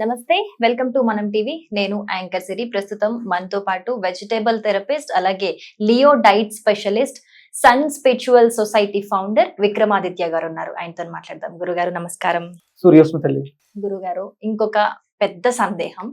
నమస్తే, welcome to Manam TV. నేను anchor Siri. ప్రస్తుతం మనతో పాటు వెజిటేబుల్ థెరపిస్ట్, అలాగే లియో diet specialist, sun spiritual society founder Vikramaditya గారు ఉన్నారు. ఆయనతో మాట్లాడదాం. గురుగారు నమస్కారం. సూర్యోస్మితల్లి గురుగారు, ఇంకొక పెద్ద సందేహం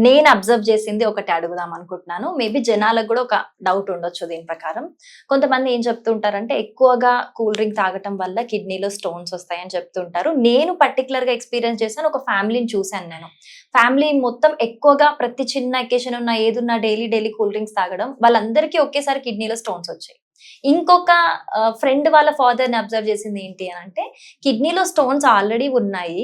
నేను అబ్జర్వ్ చేసింది ఒకటి అడుగుదాం అనుకుంటున్నాను. మేబీ జనాలకు కూడా ఒక డౌట్ ఉండొచ్చు దీని ప్రకారం. కొంతమంది ఏం చెప్తుంటారంటే ఎక్కువగా కూల్ డ్రింక్ తాగటం వల్ల కిడ్నీలో స్టోన్స్ వస్తాయని చెప్తుంటారు. నేను పర్టికులర్ గా ఎక్స్పీరియన్స్ చేశాను. ఒక ఫ్యామిలీని చూశాను. నేను ఫ్యామిలీ మొత్తం ఎక్కువగా ప్రతి చిన్న అకేషన్ ఉన్నా ఏదున్నా డైలీ కూల్ డ్రింక్స్ తాగడం, వాళ్ళందరికీ ఒకేసారి కిడ్నీలో స్టోన్స్ వచ్చాయి. ఇంకొక ఫ్రెండ్ వాళ్ళ ఫాదర్ ని అబ్జర్వ్ చేసింది ఏంటి అని అంటే, కిడ్నీలో స్టోన్స్ ఆల్రెడీ ఉన్నాయి,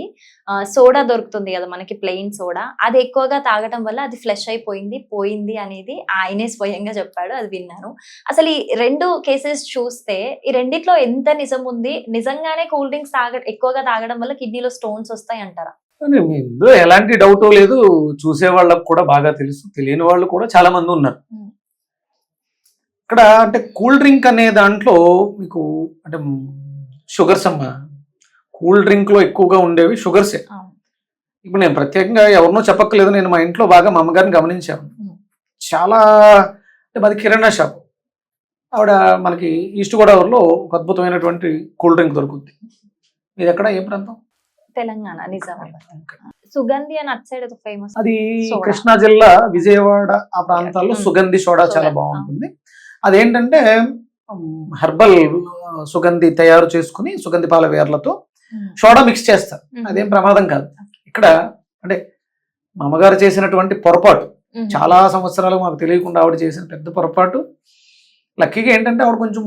సోడా దొరుకుతుంది కదా మనకి, ప్లెయిన్ సోడా, అది ఎక్కువగా తాగడం వల్ల అది ఫ్లష్ పోయింది అనేది ఆయనే స్వయంగా చెప్పాడు. అది విన్నాను. అసలు ఈ రెండు కేసెస్ చూస్తే ఈ రెండిట్లో ఎంత నిజం ఉంది? నిజంగానే కూల్ డ్రింక్స్ ఎక్కువగా తాగడం వల్ల కిడ్నీలో స్టోన్స్ వస్తాయి అంటారా? ఇందులో ఎలాంటి డౌట్ లేదు. చూసే వాళ్ళకు కూడా బాగా తెలుసు, తెలియని వాళ్ళు కూడా చాలా మంది ఉన్నారు. ఇక్కడ అంటే కూల్ డ్రింక్ అనే దాంట్లో మీకు అంటే షుగర్స్ అమ్మా, కూల్ డ్రింక్ లో ఎక్కువగా ఉండేవి షుగర్సే. ఇప్పుడు నేను ప్రత్యేకంగా ఎవరినో చెప్పక్కర్లేదు. నేను మా ఇంట్లో బాగా మా అమ్మగారిని గమనించాను. చాలా అంటే మాది కిరాణా షాప్. ఆవిడ మనకి ఈస్ట్ గోదావరిలో ఒక అద్భుతమైనటువంటి కూల్ డ్రింక్ దొరుకుతుంది. ఇది ఎక్కడ, ఏ ప్రాంతం? తెలంగాణ, నిజామాబాద్. సుగంధి అని అటు సైడ్ ఫేమస్. అది కృష్ణా జిల్లా, విజయవాడ ఆ ప్రాంతాల్లో సుగంధి సోడా చాలా బాగుంటుంది. అదేంటంటే హెర్బల్ సుగంధి తయారు చేసుకుని సుగంధి పాల వేర్లతో సోడా మిక్స్ చేస్తారు. అదేం ప్రమాదం కాదు. ఇక్కడ అంటే మా అమ్మగారు చేసినటువంటి పొరపాటు, చాలా సంవత్సరాలు మాకు తెలియకుండా ఆవిడ చేసిన పెద్ద పొరపాటు. లక్కీగా ఏంటంటే ఆవిడ కొంచెం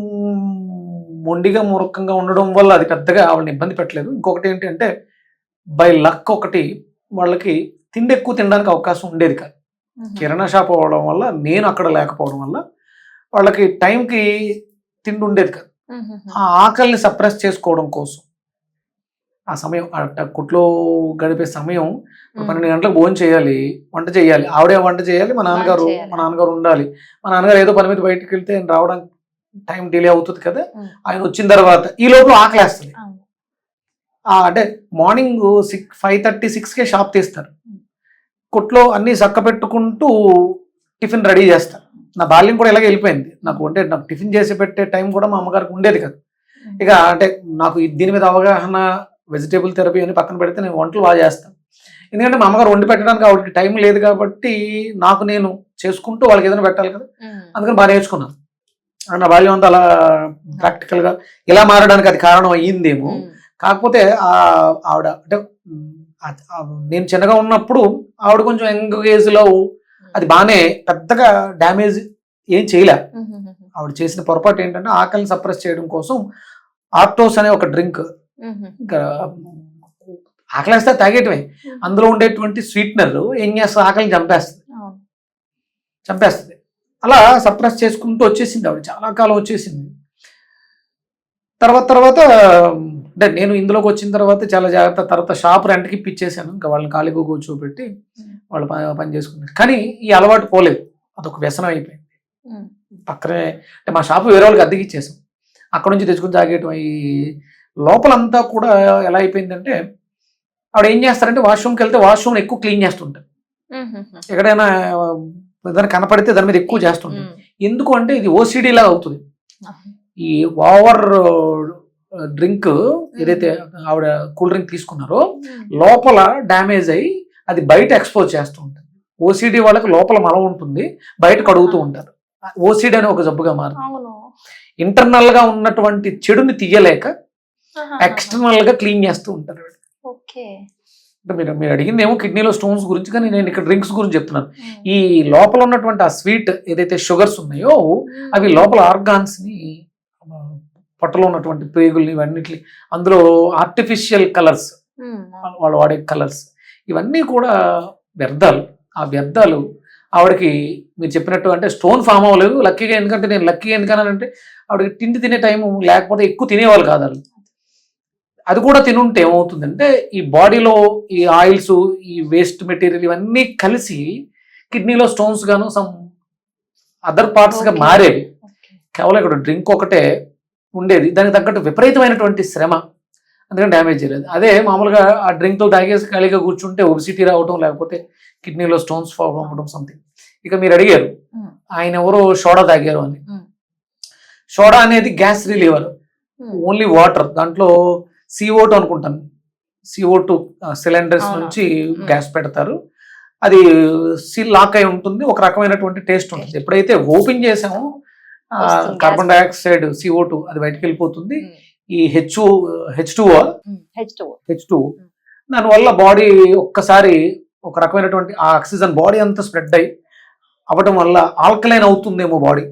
మొండిగా మూర్ఖంగా ఉండడం వల్ల అది పెద్దగా ఆవిడని ఇబ్బంది పెట్టలేదు. ఇంకొకటి ఏంటంటే బై లక్ ఒకటి వాళ్ళకి తిండి ఎక్కువ తినడానికి అవకాశం ఉండేది కాదు. కిరాణా షాప్ అవ్వడం వల్ల, నేను అక్కడ లేకపోవడం వల్ల వాళ్ళకి టైంకి తిండి ఉండేది కాదు. ఆ ఆకలిని సప్రెస్ చేసుకోవడం కోసం ఆ సమయం కుట్లో గడిపే సమయం 12 గంటలకు భోజనం చేయాలి, వంట చేయాలి, ఆవిడే వంట చేయాలి, మా నాన్నగారు ఉండాలి. మా నాన్నగారు ఏదో పని మీద బయటకు వెళ్తే రావడానికి టైం డిలే అవుతుంది కదా. ఆయన వచ్చిన తర్వాత ఈ లోపల ఆకలేస్తుంది. అంటే మార్నింగ్ 5:30, 6కే షాప్ తీస్తారు. కొట్లో అన్ని చక్క పెట్టుకుంటూ టిఫిన్ రెడీ చేస్తారు. నా బాల్యం కూడా ఇలాగే వెళ్ళిపోయింది. నాకు టిఫిన్ చేసి పెట్టే టైం కూడా మా అమ్మగారికి ఉండేది కాదు. ఇక అంటే నాకు దీని మీద అవగాహన, వెజిటేబుల్ థెరపీ అని పక్కన పెడితే నేను వంటలు బాగా చేస్తాను. ఎందుకంటే మా అమ్మగారు వండి పెట్టడానికి ఆవిడకి టైం లేదు కాబట్టి నాకు నేను చేసుకుంటూ వాళ్ళకి ఏదైనా పెట్టాలి కదా. అందుకని బాగా నేర్చుకున్నాను. నా బాల్యం అంతా అలా ప్రాక్టికల్గా ఇలా మారడానికి అది కారణం అయ్యిందేమో. కాకపోతే ఆవిడ అంటే నేను చిన్నగా ఉన్నప్పుడు ఆవిడ కొంచెం యంగ్ ఏజ్లో అది బాగానే పెద్దగా డ్యామేజ్ ఏం చేయలే. ఆవిడ చేసిన పొరపాటు ఏంటంటే ఆకలిని సప్రెస్ చేయడం కోసం ఆర్టోస్ అనే ఒక డ్రింక్, ఇంకా ఆకలిస్తే తాగేయటమే, అందులో ఉండేటువంటి స్వీట్నర్ ఏం చేస్తుంది, ఆకలిని చంపేస్తుంది. అలా సప్రెస్ చేసుకుంటూ వచ్చేసింది ఆవిడ, చాలా కాలం వచ్చేసింది. తర్వాత అంటే నేను ఇందులోకి వచ్చిన తర్వాత చాలా జాగ్రత్త. తర్వాత షాప్ రెంట్కి ఇప్పించేసాను. ఇంకా వాళ్ళని ఖాళీగా కూర్చోబెట్టి వాళ్ళు పని చేసుకున్నారు. కానీ ఈ అలవాటు పోలేదు, అదొక వ్యసనం అయిపోయింది. పక్కనే అంటే మా షాపు వేరే వాళ్ళకి అద్దెకి ఇచ్చేసాం. అక్కడ నుంచి తెచ్చుకుని తాగేయటం. ఈ లోపలంతా కూడా ఎలా అయిపోయిందంటే ఆవిడ ఏం చేస్తారంటే వాష్రూమ్కి వెళ్తే వాష్రూమ్ ఎక్కువ క్లీన్ చేస్తుంటారు. ఎక్కడైనా ఏదైనా కనపడితే దాని మీద ఎక్కువ చేస్తుంటారు. ఎందుకు అంటే ఇది ఓసిడి లాగా అవుతుంది. ఈ ఓవర్ డ్రింక్ ఏదైతే ఆవిడ కూల్ డ్రింక్ తీసుకున్నారో లోపల డ్యామేజ్ అయ్యి అది బయట ఎక్స్పోజ్ చేస్తూ ఉంటుంది. ఓసిడి వాళ్ళకి లోపల మలం ఉంటుంది, బయట కడుగుతూ ఉంటారు. ఓసిడి అనే ఒక జబ్బుగా మారుతుంది. ఇంటర్నల్ గా ఉన్నటువంటి చెడుని తీయలేక ఎక్స్టర్నల్ గా క్లీన్ చేస్తూ ఉంటారు. మీరు అడిగింది ఏమో కిడ్నీలో స్టోన్స్ గురించి, కానీ నేను ఇక్కడ డ్రింక్స్ గురించి చెప్తున్నాను. ఈ లోపల ఉన్నటువంటి ఆ స్వీట్ ఏదైతే షుగర్స్ ఉన్నాయో అవి లోపల ఆర్గాన్స్ ని, పొట్టలో ఉన్నటువంటి ప్రేగుల్ని, ఇవన్నిటి, అందులో ఆర్టిఫిషియల్ కలర్స్, వాళ్ళు వాడే కలర్స్, ఇవన్నీ కూడా వ్యర్థాలు. ఆ వ్యర్థాలు ఆవిడకి మీరు చెప్పినట్టు అంటే స్టోన్ ఫామ్ అవ్వలేదు లక్కీగా. ఎందుకంటే నేను లక్కీగా ఎందుకన్నానంటే ఆవిడకి తిండి తినే టైము లేకపోతే ఎక్కువ తినేవాళ్ళు కాదు. అది కూడా తినుంటే ఏమవుతుందంటే ఈ బాడీలో ఈ ఆయిల్స్, ఈ వేస్ట్ మెటీరియల్ ఇవన్నీ కలిసి కిడ్నీలో స్టోన్స్ గాను సమ్ అదర్ పార్ట్స్ గా మారేవి. కేవలం ఇక్కడ డ్రింక్ ఒకటే ఉండేది. దానికి తగ్గట్టు విపరీతమైనటువంటి శ్రమ. అందుకని డ్యామేజ్ చేయలేదు. అదే మామూలుగా ఆ డ్రింక్తో తాగేసి ఖాళీగా కూర్చుంటే ఒబిసిటీ రావటం, లేకపోతే కిడ్నీలో స్టోన్స్ ఫామ్ అవ్వడం సంథింగ్. ఇక మీరు అడిగారు ఆయన ఎవరో సోడా తాగారు అని. సోడా అనేది గ్యాస్ రిలీవర్, ఓన్లీ వాటర్, దాంట్లో CO2 అనుకుంటాను, CO2 సిలిండర్స్ నుంచి గ్యాస్ పెడతారు, అది సీల్ లాక్ అయి ఉంటుంది, ఒక రకమైనటువంటి టేస్ట్ ఉంటుంది. ఎప్పుడైతే ఓపెన్ చేసామో కార్బన్ డైఆక్సైడ్ CO2 అది బయటకు వెళ్ళిపోతుంది. ఈ H2O దానివల్ల బాడీ ఒక్కసారి ఒక రకమైనటువంటి ఆ ఆక్సిజన్ బాడీ అంతా స్ప్రెడ్ అయ్యి అవ్వటం వల్ల ఆల్కలైన్ అవుతుందేమో బాడీ.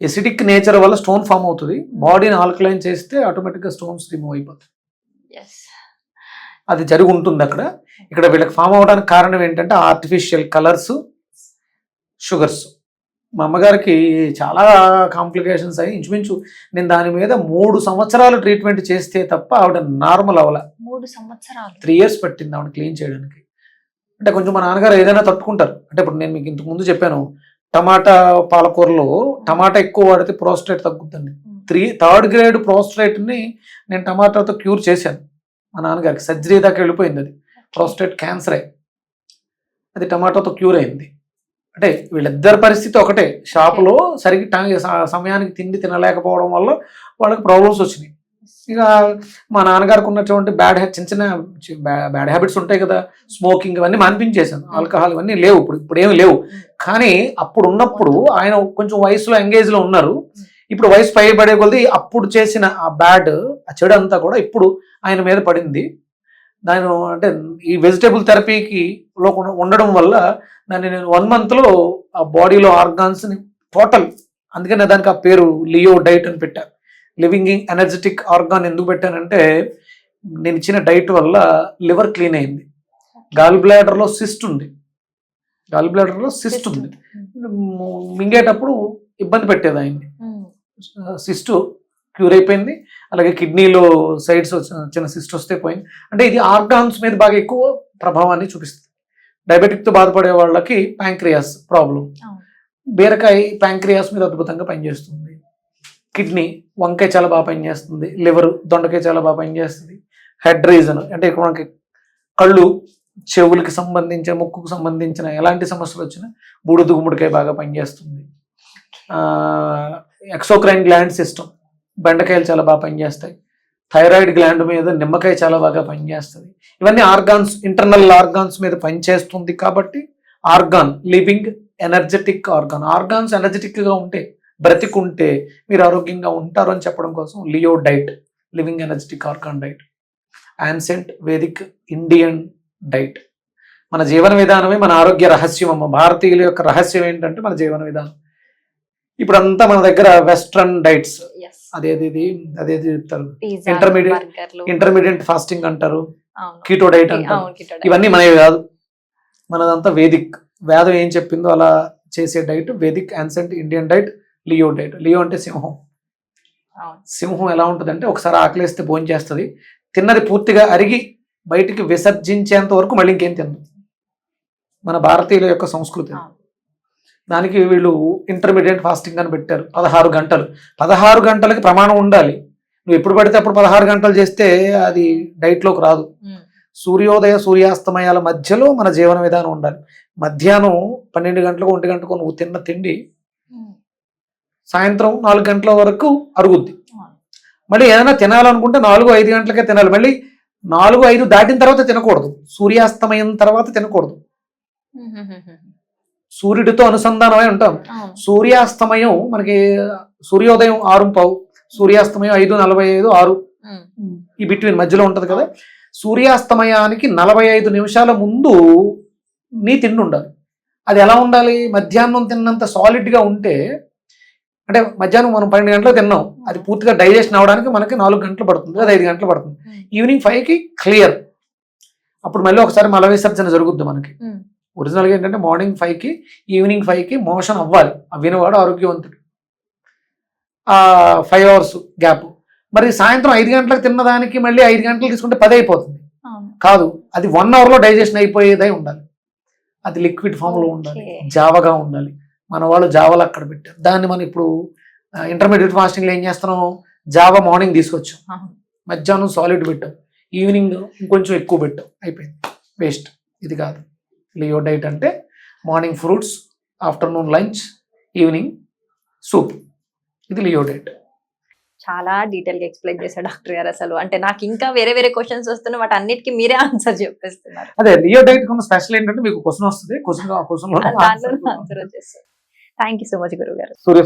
ఎసిడిక్ నేచర్ వల్ల స్టోన్ ఫామ్ అవుతుంది, బాడీని ఆల్కలైన్ చేస్తే ఆటోమేటిక్గా స్టోన్స్ రిమూవ్ అయిపోతాయి. అది జరిగి ఉంటుంది అక్కడ. ఇక్కడ వీళ్ళకి ఫామ్ అవడానికి కారణం ఏంటంటే ఆర్టిఫిషియల్ కలర్స్, షుగర్స్. మా అమ్మగారికి చాలా కాంప్లికేషన్స్ అయ్యి ఇంచుమించు నేను దాని మీద 3 సంవత్సరాలు ట్రీట్మెంట్ చేస్తే తప్ప ఆవిడ నార్మల్ అవ్వాల. 3 సంవత్సరాలు 3 years పట్టింది ఆవిడ క్లీన్ చేయడానికి. అంటే కొంచెం మా నాన్నగారు ఏదైనా తట్టుకుంటారు. అంటే ఇప్పుడు నేను మీకు ఇంతకు ముందు చెప్పాను, టమాటా పాలకూరలో టమాటా ఎక్కువ వాడితే ప్రోస్టేట్ తగ్గుతుంది. 3rd grade ప్రోస్టేట్ని నేను టమాటాతో క్యూర్ చేశాను. మా నాన్నగారికి సర్జరీ దాకా వెళ్ళిపోయింది, అది ప్రోస్టేట్ క్యాన్సరే, అది టమాటాతో క్యూర్ అయింది. అంటే వీళ్ళిద్దరి పరిస్థితి ఒకటే, షాపులో సరిగ్గా సమయానికి తిండి తినలేకపోవడం వల్ల వాళ్ళకి ప్రాబ్లమ్స్ వచ్చినాయి. ఇక మా నాన్నగారికి ఉన్నటువంటి చిన్న బ్యాడ్ హ్యాబిట్స్ ఉంటాయి కదా, స్మోకింగ్, ఇవన్నీ మాన్పించేశాను. ఆల్కహాల్ ఇవన్నీ లేవు, ఇప్పుడు ఏమి లేవు. కానీ అప్పుడు ఉన్నప్పుడు ఆయన కొంచెం వయసులో ఎంగేజ్లో ఉన్నారు. ఇప్పుడు వయసు పైబడే కొద్దీ అప్పుడు చేసిన ఆ చెడు అంతా కూడా ఇప్పుడు ఆయన మీద పడింది. దాని అంటే ఈ వెజిటేబుల్ థెరపీకి ఉండడం వల్ల దాన్ని నేను 1 monthలో ఆ బాడీలో ఆర్గాన్స్ని టోటల్, అందుకనే దానికి ఆ పేరు లియో డైట్ అని పెట్టాను. లివింగ్ ఎనర్జెటిక్ ఆర్గాన్ ఎందుకు పెట్టానంటే నేను ఇచ్చిన డైట్ వల్ల లివర్ క్లీన్ అయింది. గాల్ బ్లాడర్లో సిస్ట్ ఉంది, మింగేటప్పుడు ఇబ్బంది పెట్టేది ఆయన్ని. సిస్ట్ క్యూర్ అయిపోయింది. అలాగే కిడ్నీలో సైడ్స్ చిన్న సిస్ట్ వస్తే పోయింది. అంటే ఇది ఆర్గాన్స్ మీద బాగా ఎక్కువ ప్రభావాన్ని చూపిస్తుంది. డయాబెటిక్తో బాధపడే వాళ్ళకి ప్యాంక్రియాస్ ప్రాబ్లం, బీరకాయ ప్యాంక్రియాస్ మీద అద్భుతంగా పనిచేస్తుంది. కిడ్నీ, వంకాయ చాలా బాగా పనిచేస్తుంది. లివర్, దొండకాయ చాలా బాగా పనిచేస్తుంది. హెడ్ రీజన్ అంటే ఇక్కడ మనకి కళ్ళు, చెవులకి సంబంధించిన, ముక్కుకు సంబంధించిన ఎలాంటి సమస్యలు వచ్చినా బూడిద గుమ్మడికాయ బాగా పనిచేస్తుంది. ఎక్సోక్రైన్ గ్లాండ్ సిస్టమ్, బెండకాయలు చాలా బాగా పనిచేస్తాయి. థైరాయిడ్ గ్లాండ్ మీద నిమ్మకాయ చాలా బాగా పనిచేస్తుంది. ఇవన్నీ ఆర్గాన్స్, ఇంటర్నల్ ఆర్గాన్స్ మీద పనిచేస్తుంది. కాబట్టి ఆర్గాన్ లివింగ్ ఎనర్జెటిక్ ఆర్గాన్స్ ఎనర్జెటిక్గా ఉంటే, బ్రతికుంటే మీరు ఆరోగ్యంగా ఉంటారు అని చెప్పడం కోసం Leo diet, living energetic organ diet, ancient Vedic Indian diet. మన జీవన విధానమే మన ఆరోగ్య రహస్యం అమ్మ. భారతీయుల యొక్క రహస్యం ఏంటంటే మన జీవన విధానం. ఇప్పుడంతా మన దగ్గర వెస్ట్రన్ డైట్స్, అదేది చెప్తారు, ఇంటర్మీడియట్ ఫాస్టింగ్ అంటారు, కీటో డైట్ అంటారు. ఇవన్నీ మనవి కాదు, మనదంతా వేదిక్. వేదం ఏం చెప్పిందో అలా చేసే diet Vedic ancient Indian diet, Leo diet. Leo అంటే సింహం. సింహం ఎలా ఉంటుందంటే ఒకసారి ఆకలేస్తే భోజనం చేస్తుంది, తిన్నది పూర్తిగా అరిగి బయటికి విసర్జించేంత వరకు మళ్ళీ ఇంకేం తిందు. మన భారతీయుల యొక్క సంస్కృతి. దానికి వీళ్ళు ఇంటర్మీడియట్ ఫాస్టింగ్ అని పెట్టారు. 16 గంటలు. 16 గంటలకి ప్రమాణం ఉండాలి. నువ్వు ఎప్పుడు పడితే అప్పుడు 16 గంటలు చేస్తే అది డైట్లోకి రాదు. సూర్యోదయ సూర్యాస్తమయాల మధ్యలో మన జీవన విధానం ఉండాలి. మధ్యాహ్నం 12 గంటలకు 1 గంటకు నువ్వు తిన్న తిండి సాయంత్రం 4 గంటల వరకు అరుగుద్ది. మళ్ళీ ఏదైనా తినాలనుకుంటే 4-5 గంటలకే తినాలి. మళ్ళీ 4-5 దాటిన తర్వాత తినకూడదు. సూర్యాస్తమయం తర్వాత తినకూడదు. సూర్యుడితో అనుసంధానమై ఉంటాం. సూర్యాస్తమయం మనకి సూర్యోదయం 6:15, సూర్యాస్తమయం 5:45, 6 ఈ బిట్వీన్ మధ్యలో ఉంటది కదా. సూర్యాస్తమయానికి 45 నిమిషాల ముందు నీ తిండి ఉండాలి. అది ఎలా ఉండాలి? మధ్యాహ్నం తిన్నంత సాలిడ్గా ఉంటే, అంటే మధ్యాహ్నం మనం 12 గంటలకు తిన్నాం, అది పూర్తిగా డైజెషన్ అవడానికి మనకి 4 గంటలు పడుతుంది, అది 5 గంటలు పడుతుంది. ఈవినింగ్ 5కి క్లియర్. అప్పుడు మళ్ళీ ఒకసారి మల విసర్జన జరుగుద్ది మనకి. ఒరిజినల్గా ఏంటంటే మార్నింగ్ 5కి ఈవినింగ్ 5కి మోషన్ అవ్వాలి. అవినవాడు ఆరోగ్యవంతుడు. 5 hours గ్యాప్. మరి సాయంత్రం 5 గంటలకు తిన్నదానికి మళ్ళీ 5 గంటలు తీసుకుంటే 10 అయిపోతుంది. కాదు, అది 1 hourలో డైజెషన్ అయిపోయేదై ఉండాలి. అది లిక్విడ్ ఫామ్లో ఉండాలి, జావగా ఉండాలి. మన వాళ్ళు జావాలు అక్కడ పెట్టారు. దాన్ని మనం ఇప్పుడు ఇంటర్మీడియట్ ఫాస్టింగ్లో ఏం చేస్తున్నాం, జావా మార్నింగ్ తీసుకొచ్చాం. మధ్యాహ్నం సాలిడ్ పెట్టాం, ఈవినింగ్ ఇంకొంచెం ఎక్కువ పెట్టాం, అయిపోయింది, వేస్ట్. ఇది కాదు లియో డైట్ అంటే. Morning fruits, afternoon lunch, evening soup, ఇది లియో డైట్. చాలా డీటెయిల్ గా ఎక్స్ప్లెయిన్ చేశారు డాక్టర్ గారు. అసలు అంటే నాకు ఇంకా వేరే వేరే క్వశ్చన్స్ వస్తున్నాయి, వాటి అన్నిటికీ మీరే ఆన్సర్ చెప్పేస్తున్నారు. అదే లియో డైట్ ఉన్న స్పెషల్ ఏంటంటే మీకు క్వశ్చన్ వస్తుంది, క్వశ్చన్ దాంట్లో ఆన్సర్ వచ్చేస్తారు. థ్యాంక్ యూ సో మచ్ గురువు గారు. సూర్య